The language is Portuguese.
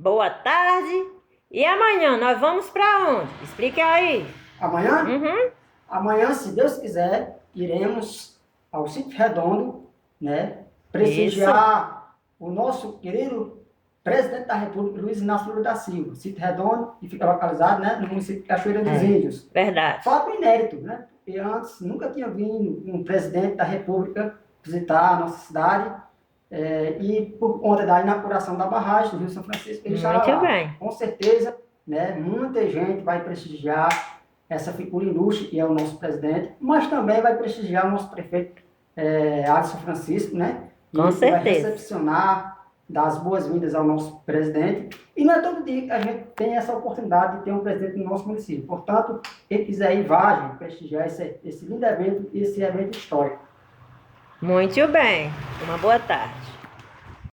Boa tarde. E amanhã nós vamos para onde? Explique aí. Amanhã? Uhum. Amanhã, se Deus quiser, iremos ao Sítio Redondo, né? Isso. Prestigiar o nosso querido presidente da República, Luiz Inácio Lula da Silva. Sítio Redondo, que fica localizado, né, no município de Cachoeira dos Índios. Verdade. Fato inédito, né? Porque antes nunca tinha vindo um presidente da República visitar a nossa cidade. E por conta da inauguração da barragem do Rio São Francisco, ele estará Muito lá. bem. Com certeza, né, muita gente vai prestigiar essa figura ilustre, que é o nosso presidente, mas também vai prestigiar o nosso prefeito Alisson Francisco, né? Com E vai certeza. recepcionar, dar as boas-vindas ao nosso presidente. E não é todo dia que a gente tem essa oportunidade de ter um presidente no nosso município. Portanto, quem quiser ir, vá, gente, prestigiar esse lindo evento, esse evento histórico. Muito bem. Uma boa tarde.